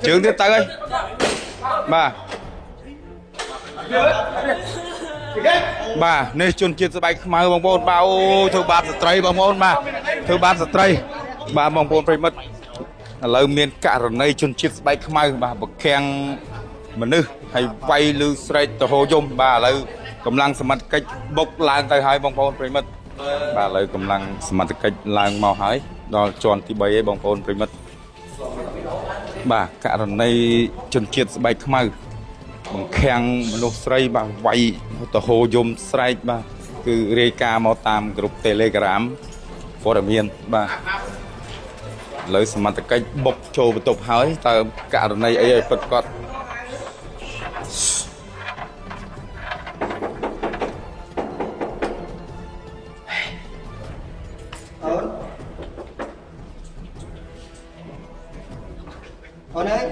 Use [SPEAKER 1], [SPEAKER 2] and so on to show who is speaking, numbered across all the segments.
[SPEAKER 1] chướng tiếp tay ơi bà bà nên chôn chiết bay mai bông bồn bao thứ ba sợi trai bông bồn bà thứ ba sợi trai bà bông bồn phải mất lời miền cả rồi này chôn chiết bay mai bà bậc khen mình nữ hay vay lư sợi từ hồ dung bà lời cầm lăng sầm mặt cách bốc lan tay hai bông bồn phải mất bà lời cầm lăng sầm mặt cách lan màu hái đó tròn thì bay bông bồn phải mất bà cả rồi này chôn chiết bay mai bằng khenមនុស្សស្រីបាទវាយទៅហូយំស្រែកបាទគឺរាយការណ៍មកតាមក្រុម Telegram ព័ត៌មានបាទលើសមត្ថកិច្ចបុកចូលបន្ទប់ហើយតើករណីអីឲ្យពិតគាត់
[SPEAKER 2] អូនអើយ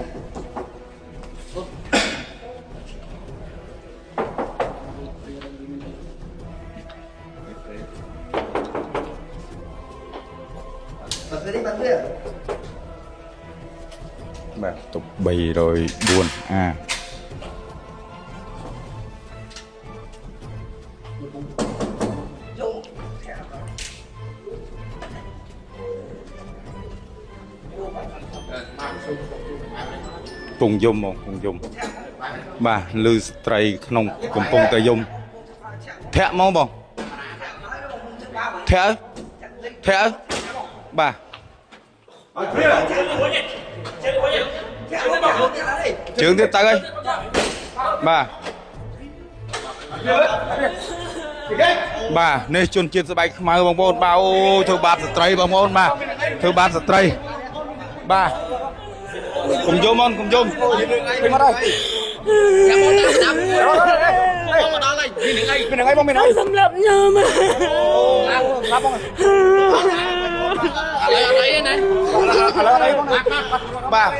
[SPEAKER 1] បាទតុប304 អាពងយំមកពងយំបាទលឺស្ត្រីក្នុងកំពុងតែយំធាក់មកបងធាក់បាទជើងទៀតទៅហើយបាទបាទនេះជនជាតិស្បែកខ្មៅបងប្អូនបាទអូធ្វើបាបស្ត្រីបងប្អូនបាទធ្វើបាបស្ត្រីបាទកុំយំកុំយំពេញមកហើយចាំមកតាមមកដល់ហើយមាននឹងអីបងមានអី
[SPEAKER 3] សម្រាប់ញោម
[SPEAKER 1] ឡាបងឥឡូវអីណាឥឡូវអីបងបាទ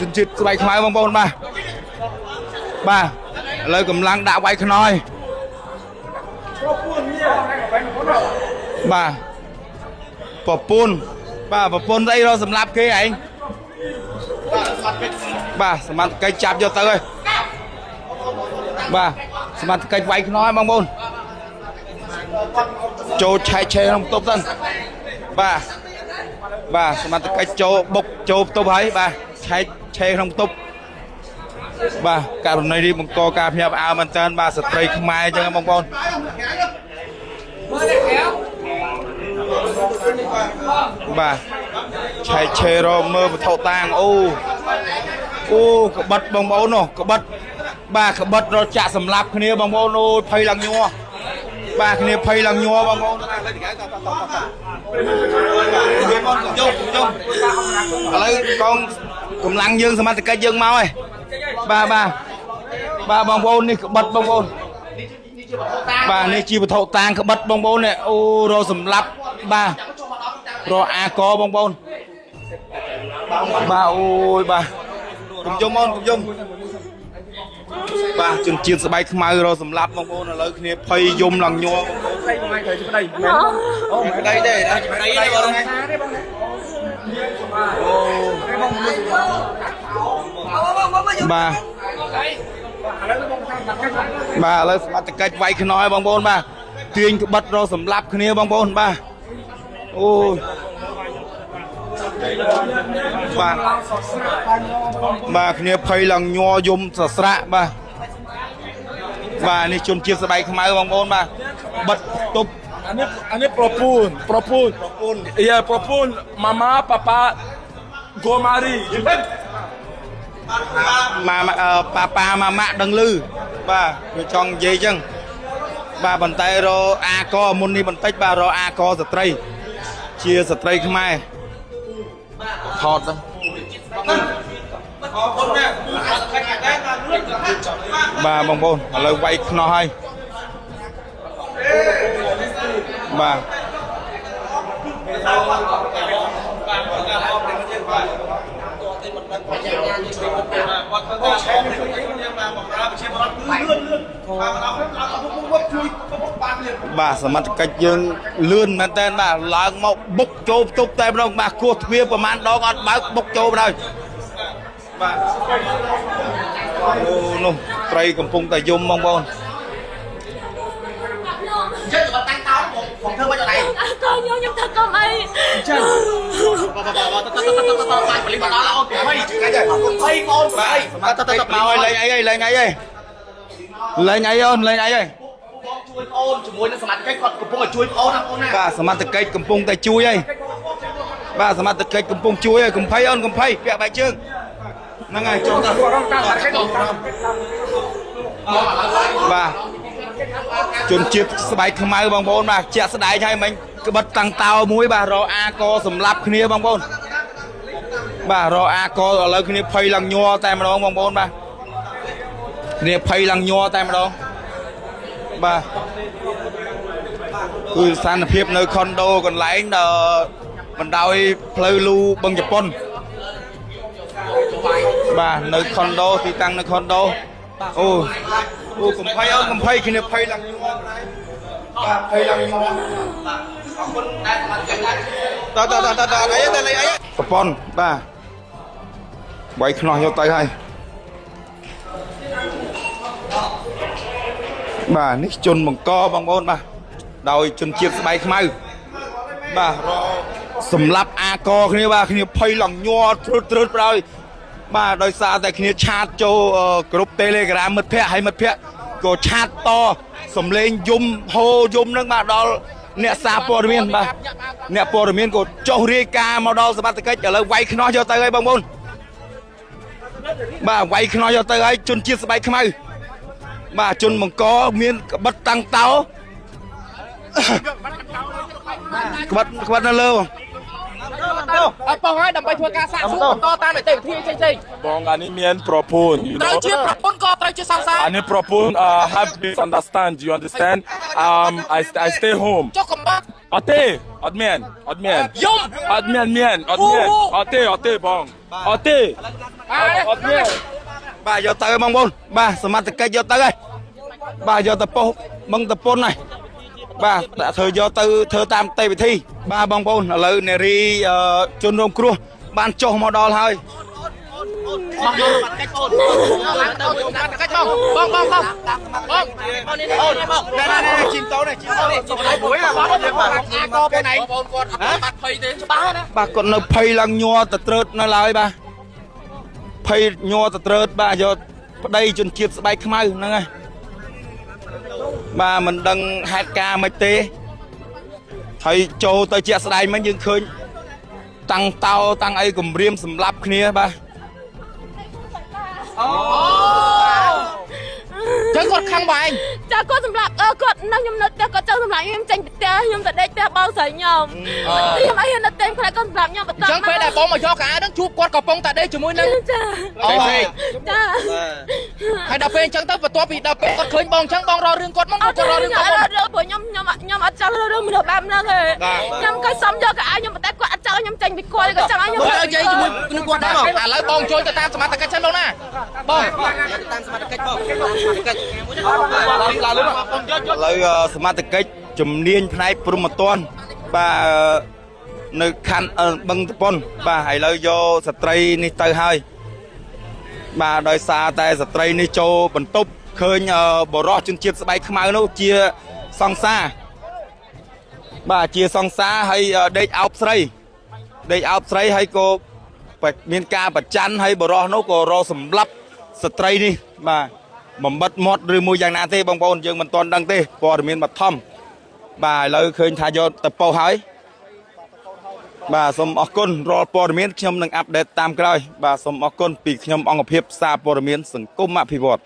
[SPEAKER 1] ជនជាតិស្បែកខ្មៅបងប្អូនបាទបាទឥឡូវកម្លាំងដាក់វាយខ្នើយបាទប្រពន្ធបាទប្រពន្ធស្អីរកសម្លាប់គេឯងបាទសមត្ថកិច្ចចាប់យកទៅហើយបាទសមត្ថកិច្ចវាយខ្នើយបងប្អូនចូលឆែកឆេរក្នុងបន្ទប់ទៅបាទបាទសមត្ថកិច្ចចូលបុកចូលបន្ទប់ហើយបាទឆែកឆេរក្នុងបន្ទប់បាទករណីនេះបង្កការភ្ញាក់ផ្អើលមែនតើបាទស្ត្រីខ្មែរអញ្ចឹងបងប្អូនបាទឆែកឆេរមើលវត្ថុតាងអូក្បិតបងប្អូនក្បិតបាទក្បិតរត់ចាក់សម្លាប់គ្នាបងប្អូនអូភ័យឡើងញ័របាទគ្នាភ័យឡើងញ័របងប្អូនឥឡូវកងកម្លាំងយើងសមត្ថកិច្ចយើងមកហើយបាទបងប្អូននេះក្បិតបងប្អូនបាទនេះជាវត្ថុតាងក្បិតបងប្អូននេះអូរកសម្លាប់បាទរកអាកបងប្អូនបាទអូយបាទកុំយំអូនកុំយំបាទជនជាតិស្បែកខ្មៅរកសម្លាប់បងប្អូនឥឡូវគ្នាភ័យយំឡើងញ័របងប្អូនស្អីបងឯងត្រូវប្តីមែនអូប្តីទេប្តីទេបងសាទេបងអូបាទបាទឥឡូវសមត្ថកិច្ចវាយខ្នើយបងប្អូនបាទទាញក្បិតរកសម្លាប់គ្នាបងប្អូនបាទអូយបាទគ្នាភ័យឡើងញ័រយំសស្រាក់បាទនេះជនជាតិស្បែកខ្មៅបងប្អូនបាទបិទទប់
[SPEAKER 4] អានេះប្រពន្ធយ៉ាប្រពន្ធម៉ាម៉ាប៉ាប៉ាហ្គូម៉ារី
[SPEAKER 1] ប៉ាប៉ាម៉ាម៉ាដឹងឮបាទវាចង់និយាយចឹងបាទប៉ុន្តែរអាកមុននេះបន្តិចបាទរអាកស្ត្រីជាស្ត្រីខ្មែរថតទៅបាទបងប្អូនឥឡូវវាយខ្នោះហើយបាទ bà sắm mặt cách dương lươn men tên bà láng mọc bốc trâu túc tay đâu mà cua thuê và man đó ngọt bác bốc trâu đây បាទអូនោះត្រីកំពុងតែយំបងប្អូន
[SPEAKER 2] Chết rồi tay tao phòng thơ bao giờ này.
[SPEAKER 3] Con nhung thật con ấy.
[SPEAKER 2] Chết. Tao phải lấy vào đó là ôn mày. Cái gì? Mày con mày.
[SPEAKER 1] Mau lên ấy lên ấy ấy. Lên ấy ôn lên ấy ấy.
[SPEAKER 2] ជួយអូនជាមួយនឹងសមត្ថកិច្ចគាត់កំពុងតែជួយអូនណាអូនណា
[SPEAKER 1] បាទសមត្ថកិច្ចកំពុងតែជួយហើយបាទសមត្ថកិច្ចកំពុងជួយហើយកុំភ័យអូនកុំភ័យពាក់បែកជើងហ្នឹងហើយចូលទៅបាទជនជាតិស្បែកខ្មៅបងប្អូនបាទជាក់ស្ដែងហើយមិញក្បិតតាំងតោមួយបាទរអាកសម្លាប់គ្នាបងប្អូនបាទរអាកឥឡូវគ្នាភ័យឡើងញ័រតែម្ដងបងប្អូនបាទគ្នាភ័យឡើងញ័រតែម្ដងបាទគឺស្ថានភាពនៅខុនដូកន្លែងបណ្ដោយផ្លូវលូបឹងជប៉ុនបាទនៅខុនដូទីតាំងនៅខុនដូអូកំភៃអូនកំភៃគ្នាភ័យឡើងញ័របាទភ័យឡើងញ័រអរគុណដែលសមត្ថកិច្ចតអីទៅអីប្រព័ន្ធបាទវាយខ្នោះយកទៅហើយបាទនេះជនបង្កបងប្អូនបាទដោយជនជាតិស្បែកខ្មៅបាទរសម្លាប់អាកគ្នាបាទគ្នាភ័យឡើងញ័រត្រួតប្រោយបាទដោយសារតែគ្នាឆាតចូលក្រុម Telegram មិត្តភ័ក្តិហើយមិត្តភ័ក្តិក៏ឆាតតសំលេងយំហូយំនឹងបាទដល់អ្នកសារព័ត៌មានបាទអ្នកព័ត៌មានក៏ចុះរាយការណ៍មកដល់សមត្ថកិច្ចឥឡូវវាយខ្នោះយកទៅហើយបងប្អូនបាទវាយខ្នោះយកទៅហើយជនជាតិស្បែកខ្មៅបាទជនបង្កមានក្បិតតាំងតោក្បិតនៅលើ
[SPEAKER 2] អត់បងហើយដើម្បីធ្វើការសាកសួរបន្តតាមនីតិវិធីផ្សេង
[SPEAKER 4] បងអានេះមានប្រពន្ធ
[SPEAKER 2] ត្រូវជាប្រពន្ធក៏ត្រូវជាសង្សារ
[SPEAKER 4] អានេះប្រពន្ធ have misunderstand you understand I stay home
[SPEAKER 2] ចុះកំបាក់
[SPEAKER 4] អត់ទេអត់មាន
[SPEAKER 2] យំ
[SPEAKER 4] អត់ទេបងអត់ទេមាន
[SPEAKER 1] បាទយកទៅបងប្អូនបាទសមត្ថកិច្ចយកទៅហើយបាទយកទៅប៉ុស្តិ៍បឹងតពុនហើយបាទធ្វើយកទៅធ្វើតាមនីតិវិធីបាទបងប្អូនឥឡូវនារីជនរងគ្រោះបានចុះមកដល់ហើយ
[SPEAKER 2] មកយកបាត់កិច្ចអូនបាត់កិច្ចបងនេះអូនមកណែជីមតោនេះសុំឲ្យមួយបងអាកពេលណៃបងគាត់អត់បាត់ភ័យទេច្បាស់ណា
[SPEAKER 1] បាទគាត់នៅភ័យឡើងញ័រទៅត្រើតនៅឡើយបាទភ័យញ័រទៅត្រើតបាទយកប្តីជនជាតិស្បែកខ្មៅហ្នឹងហើយបាទមិនដឹងហេតុការណ៍មិនទេហើយចូលទៅជាក់ស្ដែងមិញយើងឃើញតាំងតោតាំងអីគម្រាមសម្លាប់គ្នាបាទអូ
[SPEAKER 2] ចឹងគាត់ខឹងបងឯង
[SPEAKER 3] ចាគាត់សម្រាប់គាត់នៅខ្ញុំនៅផ្ទះគាត់ចង់សម្រាប់ខ្ញុំចេញពីផ្ទះខ្ញុំទៅដេកផ្ទះបងស្រីខ្ញុំខ្ញុំអីនៅផ្ទះខ្លាចគាត់សម្រាប់ខ្ញុំបន្ត
[SPEAKER 2] ចឹងពេលដែលបងមកយកកៅអៅហ្នឹងជួបគាត់កំពុងតែដេកជាមួយនឹង
[SPEAKER 3] ចា
[SPEAKER 2] ចា ហើយដល់ពេលអញ្ចឹងទៅបន្ទាប់ពីដល់ពេលគាត់ឃើញបងអញ្ចឹងបងរករឿងគាត់មកគាត់រករឿងគាត់
[SPEAKER 3] ព្រោះខ្ញុំអត់ចង់រឿងមនុស្សបែបហ្នឹងទេខ្ញុំក៏សុំយកកៅអៅខ្ញុំប៉ុន្តែគាត់អត់ចង់ខ្ញុំចេញពីគាត់គាត់ចង់ឲ្យខ្ញុំ
[SPEAKER 2] និយាយជាមួយនឹងគាត់ដែរឥឡូវបងចូលទៅតាមសមត្ថកិច្ចសិនបងណាបងតាមសមត្ថកិច្ចបង
[SPEAKER 1] ឥឡូវសមត្ថកិច្ចជំនាញផ្នែកព្រំប្រទានបាទនៅខណ្ឌបឹងតពុនបាទឥឡូវយកស្ត្រីនេះទៅហើយបាទដោយសារតែស្ត្រីនេះចូលបន្ទប់ឃើញបរោះជនជាតិស្បែកខ្មៅនោះជាសង្សារបាទជាសង្សារហើយដេកអោបស្រីហើយក៏មានការប្រច័ណ្ឌហើយបរោះនោះក៏រកសម្លាប់ស្ត្រីនេះបាទបំបិតមាត់ឬមួយយ៉ាងណាទេបងប្អូនយើងមិនទាន់ដឹងទេព័ត៌មានបឋមបាទឥឡូវឃើញថាយកទៅប៉ុស្តិ៍ហើយបាទសូមអរគុណរាល់ព័ត៌មានខ្ញុំនឹងអាប់ដេតតាមក្រោយបាទសូមអរគុណពីខ្ញុំអង្គភាពសារព័ត៌មានសង្គមអភិវឌ្ឍ